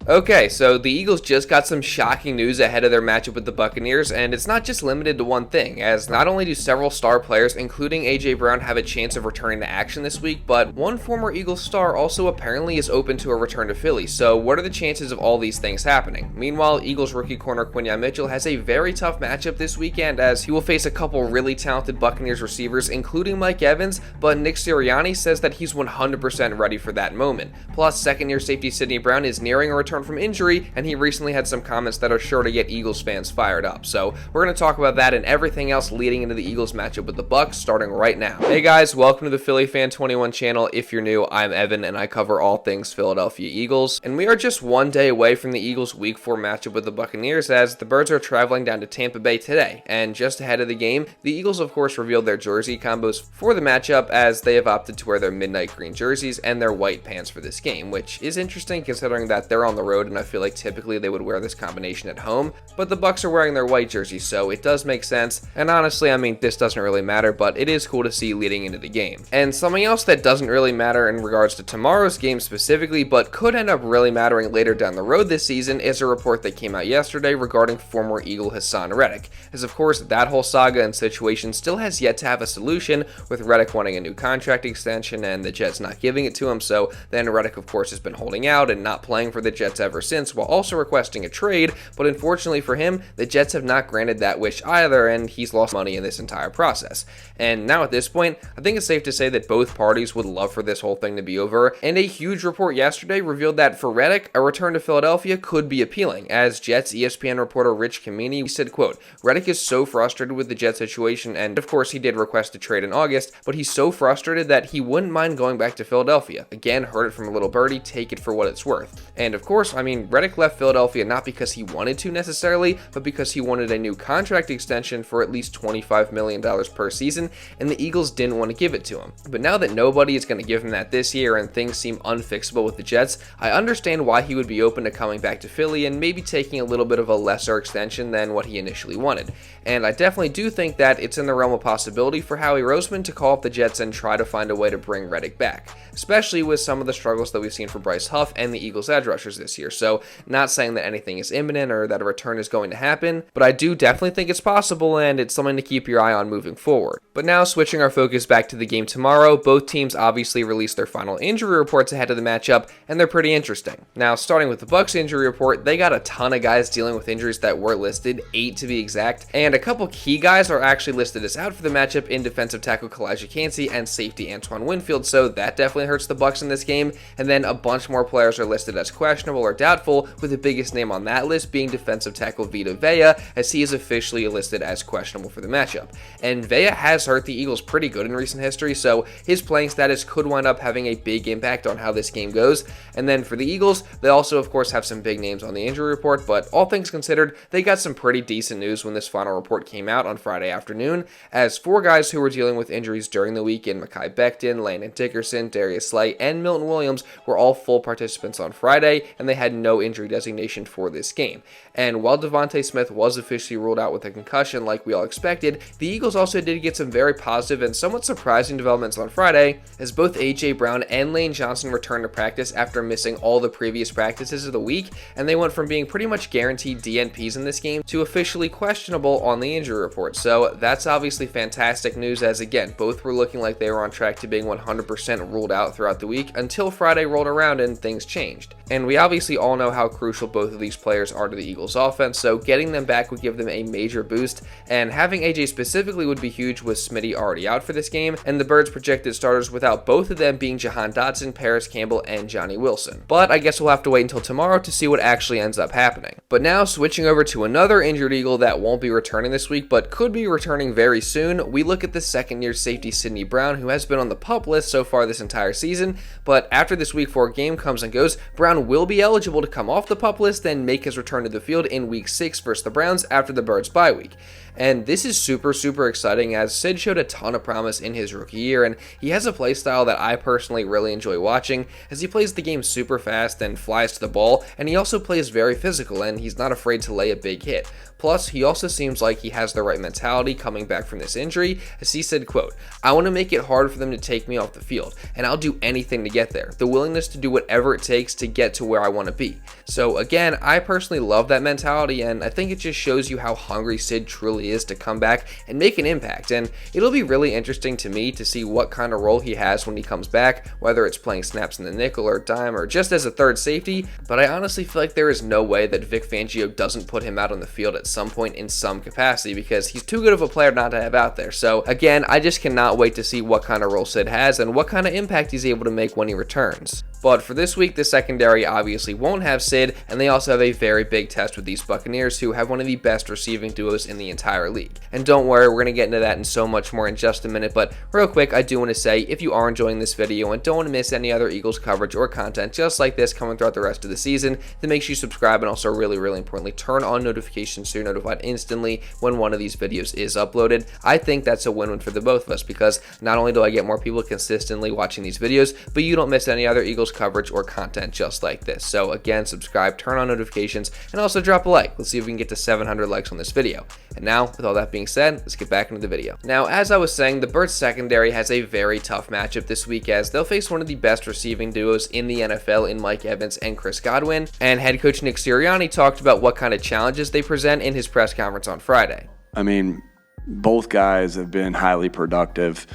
Okay, so the Eagles just got some shocking news ahead of their matchup with the Buccaneers, and it's not just limited to one thing, as not only do several star players, including A.J. Brown, have a chance of returning to action this week, but one former Eagles star also apparently is open to a return to Philly. So what are the chances of all these things happening? Meanwhile, Eagles rookie corner Quinyon Mitchell has a very tough matchup this weekend, as he will face a couple really talented Buccaneers receivers, including Mike Evans, but Nick Sirianni says that he's 100% ready for that moment. Plus, second-year safety Sidney Brown is nearing a return from injury, and he recently had some comments that are sure to get Eagles fans fired up. So we're going to talk about that and everything else leading into the Eagles matchup with the Bucs starting right now. Hey guys, welcome to the Philly Fan 21 channel. If you're new, I'm Evan and I cover all things Philadelphia Eagles. And we are just one day away from the Eagles Week 4 matchup with the Buccaneers, as the Birds are traveling down to Tampa Bay today. And just ahead of the game, the Eagles of course revealed their jersey combos for the matchup, as they have opted to wear their midnight green jerseys and their white pants for this game, which is interesting considering that they're on the road, and I feel like typically they would wear this combination at home, but the Bucs are wearing their white jerseys, so it does make sense. And honestly, I mean, this doesn't really matter, but it is cool to see leading into the game. And something else that doesn't really matter in regards to tomorrow's game specifically, but could end up really mattering later down the road this season, is a report that came out yesterday regarding former Eagle Haason Reddick, as of course that whole saga and situation still has yet to have a solution, with Reddick wanting a new contract extension and the Jets not giving it to him. So then Reddick of course has been holding out and not playing for the Jets ever since, while also requesting a trade, but unfortunately for him, the Jets have not granted that wish either, and he's lost money in this entire process. And now at this point, I think it's safe to say that both parties would love for this whole thing to be over, and a huge report yesterday revealed that for Reddick, a return to Philadelphia could be appealing, as Jets ESPN reporter Rich Kamini said, quote, "Reddick is so frustrated with the Jets situation, and of course he did request a trade in August, but he's so frustrated that he wouldn't mind going back to Philadelphia. Again, heard it from a little birdie, take it for what it's worth." And of course, I mean, Reddick left Philadelphia not because he wanted to necessarily, but because he wanted a new contract extension for at least $25 million per season, and the Eagles didn't want to give it to him. But now that nobody is going to give him that this year and things seem unfixable with the Jets, I understand why he would be open to coming back to Philly and maybe taking a little bit of a lesser extension than what he initially wanted. And I definitely do think that it's in the realm of possibility for Howie Roseman to call up the Jets and try to find a way to bring Reddick back, especially with some of the struggles that we've seen for Bryce Huff and the Eagles edge rushers this year. So not saying that anything is imminent or that a return is going to happen, but I do definitely think it's possible, and it's something to keep your eye on moving forward. But now switching our focus back to the game tomorrow, both teams obviously released their final injury reports ahead of the matchup, and they're pretty interesting. Now starting with the Bucs injury report, they got a ton of guys dealing with injuries that were listed, 8 to be exact, and a couple key guys are actually listed as out for the matchup in defensive tackle Kalijah Kancey and safety Antoine Winfield, so that definitely hurts the Bucs in this game. And then a bunch more players are listed as questionable or doubtful, with the biggest name on that list being defensive tackle Vita Vea, as he is officially listed as questionable for the matchup. And Vea has hurt the Eagles pretty good in recent history, so his playing status could wind up having a big impact on how this game goes. And then for the Eagles, they also of course have some big names on the injury report, but all things considered, they got some pretty decent news when this final report came out on Friday afternoon, as 4 guys who were dealing with injuries during the week in Mekhi Becton, Landon Dickerson, Darius Slay, and Milton Williams were all full participants on Friday, and they had no injury designation for this game. And while Devontae Smith was officially ruled out with a concussion like we all expected, the Eagles also did get some very positive and somewhat surprising developments on Friday, as both A.J. Brown and Lane Johnson returned to practice after missing all the previous practices of the week, and they went from being pretty much guaranteed DNPs in this game to officially questionable on the injury report. So that's obviously fantastic news, as again, both were looking like they were on track to being 100% ruled out throughout the week until Friday rolled around and things changed. And we obviously all know how crucial both of these players are to the Eagles offense, so getting them back would give them a major boost, and having AJ specifically would be huge with Smitty already out for this game, and the Birds projected starters without both of them being Jahan Dotson, Paris Campbell, and Johnny Wilson. But I guess we'll have to wait until tomorrow to see what actually ends up happening. But now switching over to another injured Eagle that won't be returning this week but could be returning very soon, we look at the second-year safety Sidney Brown, who has been on the PUP list so far this entire season, but after this Week 4 game comes and goes, Brown will be eligible to come off the PUP list and make his return to the field in Week 6 versus the Browns after the Birds' bye week. And this is super exciting, as Sid showed a ton of promise in his rookie year, and he has a play style that I personally really enjoy watching, as he plays the game super fast and flies to the ball, and he also plays very physical, and he's not afraid to lay a big hit. Plus, he also seems like he has the right mentality coming back from this injury, as he said, quote, "I want to make it hard for them to take me off the field, and I'll do anything to get there. The willingness to do whatever it takes to get to where I want to be. So again, I personally love that mentality, and I think it just shows you how hungry Sid truly is to come back and make an impact. And it'll be really interesting to me to see what kind of role he has when he comes back, whether it's playing snaps in the nickel or dime or just as a third safety. But I honestly feel like there is no way that Vic Fangio doesn't put him out on the field at some point in some capacity, because he's too good of a player not to have out there. So again, I just cannot wait to see what kind of role Sid has and what kind of impact he's able to make when he returns. But for this week, the secondary obviously won't have Sid, and they also have a very big test with these Buccaneers, who have one of the best receiving duos in the entire league. And don't worry, we're going to get into that and so much more in just a minute, but real quick, I do want to say, if you are enjoying this video and don't want to miss any other Eagles coverage or content just like this coming throughout the rest of the season, then make sure you subscribe, and also really importantly, turn on notifications so you're notified instantly when one of these videos is uploaded. I think that's a win-win for the both of us, because not only do I get more people consistently watching these videos, but you don't miss any other Eagles coverage or content just like this. So again, subscribe, turn on notifications, and also drop a like. Let's see if we can get to 700 likes on this video. And now, with all that being said, let's get back into the video. Now, as I was saying, the Birds secondary has a very tough matchup this week, as they'll face one of the best receiving duos in the NFL in Mike Evans and Chris Godwin. And head coach Nick Sirianni talked about what kind of challenges they present in his press conference on Friday. I mean, both guys have been highly productive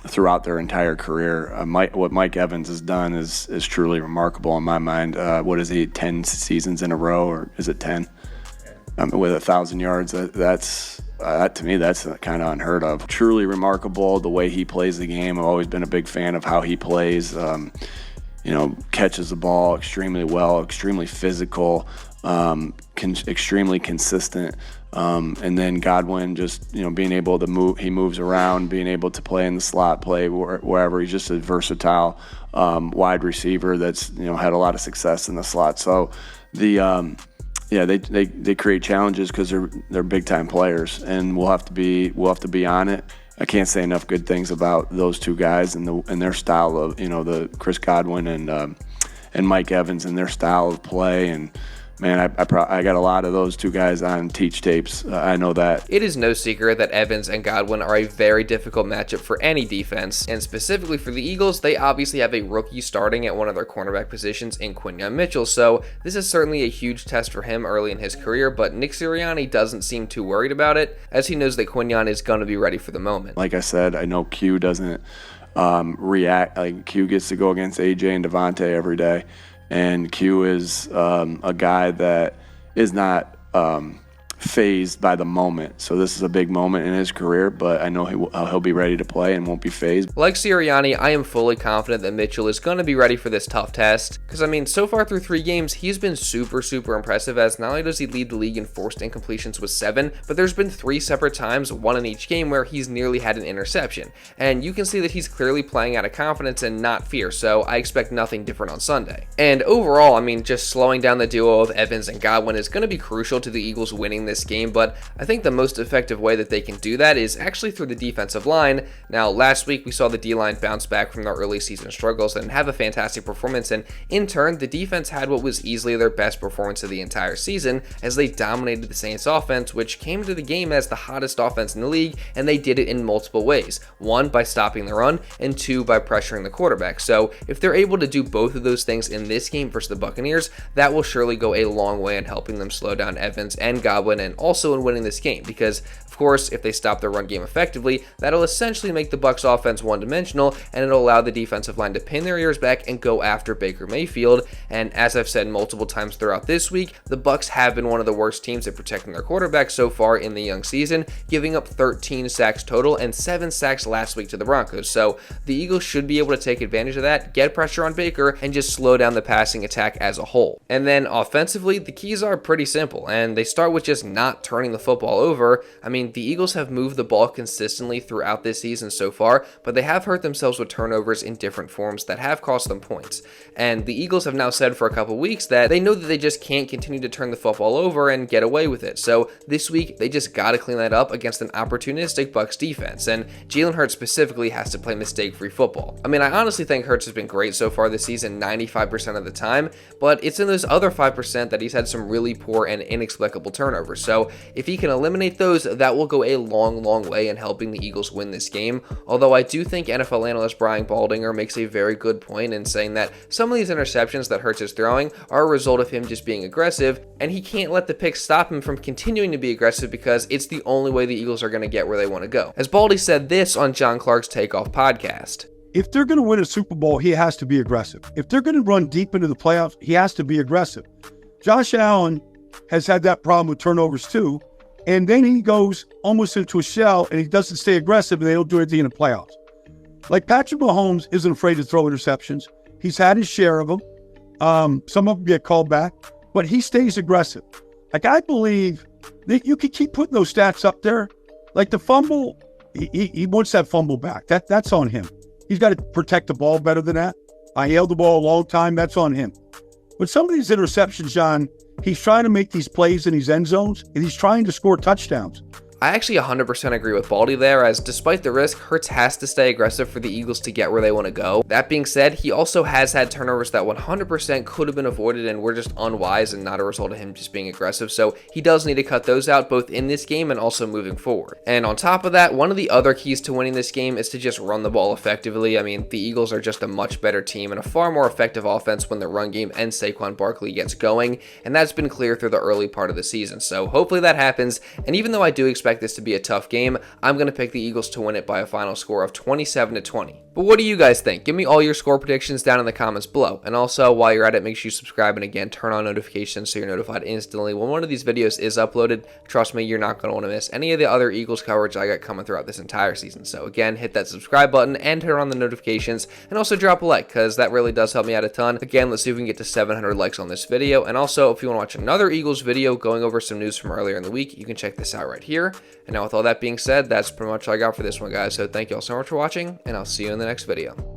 throughout their entire career. What Mike Evans has done is truly remarkable in my mind. What is he, 10 seasons in a row, or is it 10? With 1,000 yards, to me, that's kind of unheard of. Truly remarkable, the way he plays the game. I've always been a big fan of how he plays. Catches the ball extremely well, extremely physical, extremely consistent. And then Godwin just, being able to move, he moves around, being able to play in the slot, play wherever. He's just a versatile wide receiver that's, had a lot of success in the slot. So they create challenges because they're big time players, and we'll have to be on it. I can't say enough good things about those two guys and their style of, the Chris Godwin and Mike Evans and their style of play. And man, I got a lot of those two guys on teach tapes. I know that. It is no secret that Evans and Godwin are a very difficult matchup for any defense, and specifically for the Eagles, they obviously have a rookie starting at one of their cornerback positions in Quinyon Mitchell, so this is certainly a huge test for him early in his career, but Nick Sirianni doesn't seem too worried about it, as he knows that Quinyon is going to be ready for the moment. Like I said, I know Q doesn't react. Like, Q gets to go against AJ and Devontae every day. And Q is a guy that is not phased by the moment. So this is a big moment in his career, but I know he'll be ready to play and won't be phased. Like Sirianni, I am fully confident that Mitchell is going to be ready for this tough test, because so far through 3 games, he's been super impressive, as not only does he lead the league in forced incompletions with 7, but there's been 3 separate times, 1 in each game, where he's nearly had an interception. And you can see that he's clearly playing out of confidence and not fear, so I expect nothing different on Sunday. And overall, just slowing down the duo of Evans and Godwin is going to be crucial to the Eagles winning this game, but I think the most effective way that they can do that is actually through the defensive line. Now, last week we saw the D-line bounce back from their early season struggles and have a fantastic performance, and in turn, the defense had what was easily their best performance of the entire season, as they dominated the Saints offense, which came into the game as the hottest offense in the league, and they did it in multiple ways. 1, by stopping the run, and 2, by pressuring the quarterback. So if they're able to do both of those things in this game versus the Buccaneers, that will surely go a long way in helping them slow down Evans and Godwin, and also in winning this game, because of course, if they stop their run game effectively, that'll essentially make the Bucs offense one-dimensional, and it'll allow the defensive line to pin their ears back and go after Baker Mayfield. And as I've said multiple times throughout this week, the Bucs have been one of the worst teams at protecting their quarterback so far in the young season, giving up 13 sacks total and 7 sacks last week to the Broncos. So the Eagles should be able to take advantage of that, get pressure on Baker, and just slow down the passing attack as a whole. And then offensively, the keys are pretty simple, and they start with just not turning the football over. The Eagles have moved the ball consistently throughout this season so far, but they have hurt themselves with turnovers in different forms that have cost them points. And the Eagles have now said for a couple weeks that they know that they just can't continue to turn the football over and get away with it. So this week, they just got to clean that up against an opportunistic Bucs defense, and Jalen Hurts specifically has to play mistake-free football. I honestly think Hurts has been great so far this season 95% of the time, but it's in those other 5% that he's had some really poor and inexplicable turnovers. turnovers. So if he can eliminate those, that will go a long way in helping the Eagles win this game. Although I do think NFL analyst Brian Baldinger makes a very good point in saying that some of these interceptions that Hurts is throwing are a result of him just being aggressive, and he can't let the picks stop him from continuing to be aggressive because it's the only way the Eagles are going to get where they want to go. As Baldy said this on John Clark's Takeoff podcast. If they're going to win a Super Bowl, he has to be aggressive. If they're going to run deep into the playoffs, he has to be aggressive. Josh Allen has had that problem with turnovers too, and then he goes almost into a shell and he doesn't stay aggressive and they don't do anything in the playoffs. Like Patrick Mahomes isn't afraid to throw interceptions. He's had his share of them. Some of them get called back, but he stays aggressive. Like I believe that you could keep putting those stats up there. Like the fumble, he wants that fumble back. That's on him. He's got to protect the ball better than that. I held the ball a long time. That's on him. But some of these interceptions, John, he's trying to make these plays in these end zones, and he's trying to score touchdowns. I actually 100% agree with Baldy there, as despite the risk, Hurts has to stay aggressive for the Eagles to get where they want to go. That being said, he also has had turnovers that 100% could have been avoided and were just unwise and not a result of him just being aggressive, so he does need to cut those out both in this game and also moving forward. And on top of that, one of the other keys to winning this game is to just run the ball effectively. I mean, the Eagles are just a much better team and a far more effective offense when the run game and Saquon Barkley gets going, and that's been clear through the early part of the season. So hopefully that happens, and even though I do expect this to be a tough game, I'm going to pick the Eagles to win it by a final score of 27-20. But what do you guys think? Give me all your score predictions down in the comments below. And also, while you're at it, make sure you subscribe and again, turn on notifications so you're notified instantly when one of these videos is uploaded. Trust me, you're not going to want to miss any of the other Eagles coverage I got coming throughout this entire season. So again, hit that subscribe button and turn on the notifications, and also drop a like because that really does help me out a ton. Again, let's see if we can get to 700 likes on this video. And also, if you want to watch another Eagles video going over some news from earlier in the week, you can check this out right here. And now with all that being said, that's pretty much all I got for this one, guys. So thank you all so much for watching, and I'll see you in the next video.